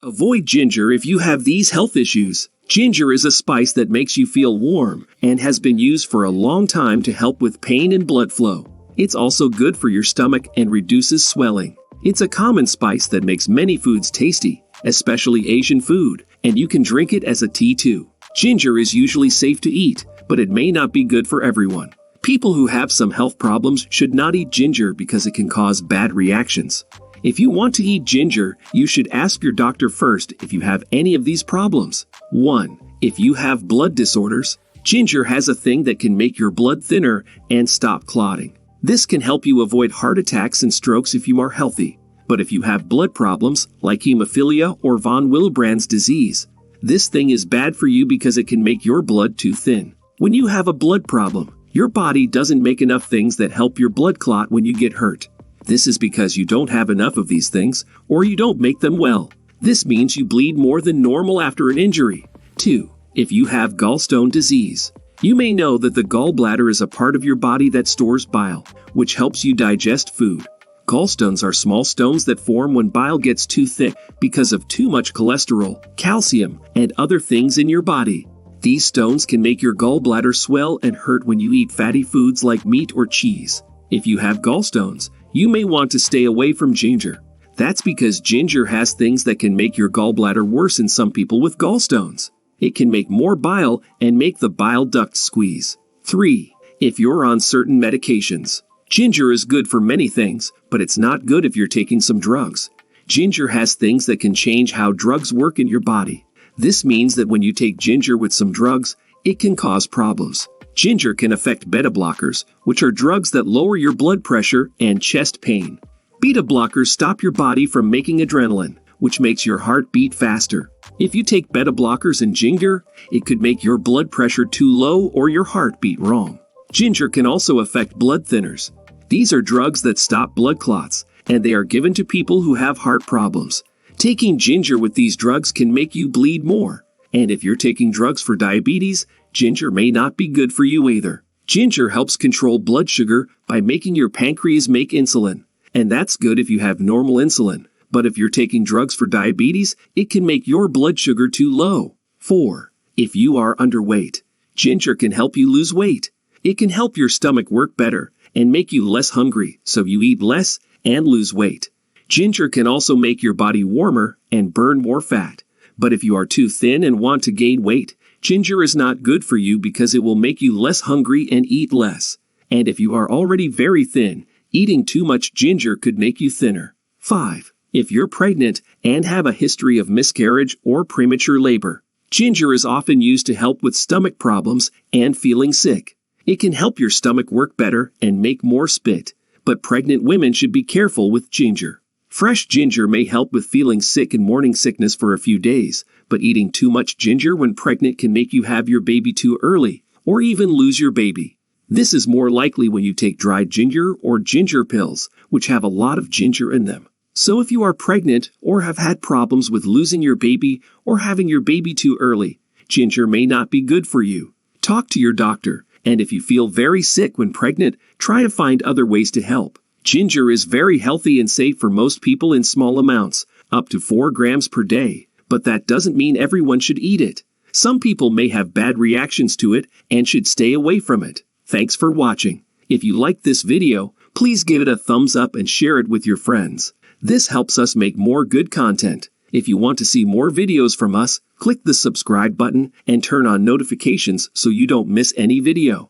Avoid ginger if you have these health issues. Ginger is a spice that makes you feel warm and has been used for a long time to help with pain and blood flow. It's also good for your stomach and reduces swelling. It's a common spice that makes many foods tasty, especially Asian food, and you can drink it as a tea too. Ginger is usually safe to eat, but it may not be good for everyone. People who have some health problems should not eat ginger because it can cause bad reactions. If you want to eat ginger, you should ask your doctor first if you have any of these problems. 1. If you have blood disorders, ginger has a thing that can make your blood thinner and stop clotting. This can help you avoid heart attacks and strokes if you are healthy. But if you have blood problems, like hemophilia or von Willebrand's disease, this thing is bad for you because it can make your blood too thin. When you have a blood problem, your body doesn't make enough things that help your blood clot when you get hurt. This is because you don't have enough of these things, or you don't make them well. This means you bleed more than normal after an injury. 2. If you have gallstone disease. You may know that the gallbladder is a part of your body that stores bile, which helps you digest food. Gallstones are small stones that form when bile gets too thick because of too much cholesterol, calcium, and other things in your body. These stones can make your gallbladder swell and hurt when you eat fatty foods like meat or cheese. If you have gallstones, you may want to stay away from ginger. That's because ginger has things that can make your gallbladder worse in some people with gallstones. It can make more bile and make the bile duct squeeze. 3. If you're on certain medications. Ginger is good for many things, but it's not good if you're taking some drugs. Ginger has things that can change how drugs work in your body. This means that when you take ginger with some drugs, it can cause problems. Ginger can affect beta blockers, which are drugs that lower your blood pressure and chest pain. Beta blockers stop your body from making adrenaline, which makes your heart beat faster. If you take beta blockers and ginger, it could make your blood pressure too low or your heart beat wrong. Ginger can also affect blood thinners. These are drugs that stop blood clots, and they are given to people who have heart problems. Taking ginger with these drugs can make you bleed more. And if you're taking drugs for diabetes, ginger may not be good for you either. Ginger helps control blood sugar by making your pancreas make insulin. And that's good if you have normal insulin. But if you're taking drugs for diabetes, it can make your blood sugar too low. 4. If you are underweight. Ginger can help you lose weight. It can help your stomach work better and make you less hungry, so you eat less and lose weight. Ginger can also make your body warmer and burn more fat. But if you are too thin and want to gain weight, ginger is not good for you because it will make you less hungry and eat less. And if you are already very thin, eating too much ginger could make you thinner. 5. If you're pregnant and have a history of miscarriage or premature labor, ginger is often used to help with stomach problems and feeling sick. It can help your stomach work better and make more spit, but pregnant women should be careful with ginger. Fresh ginger may help with feeling sick and morning sickness for a few days, but eating too much ginger when pregnant can make you have your baby too early, or even lose your baby. This is more likely when you take dried ginger or ginger pills, which have a lot of ginger in them. So if you are pregnant or have had problems with losing your baby or having your baby too early, ginger may not be good for you. Talk to your doctor, and if you feel very sick when pregnant, try to find other ways to help. Ginger is very healthy and safe for most people in small amounts, up to 4 grams per day, but that doesn't mean everyone should eat it. Some people may have bad reactions to it and should stay away from it. Thanks for watching. If you liked this video, please give it a thumbs up and share it with your friends. This helps us make more good content. If you want to see more videos from us, click the subscribe button and turn on notifications so you don't miss any video.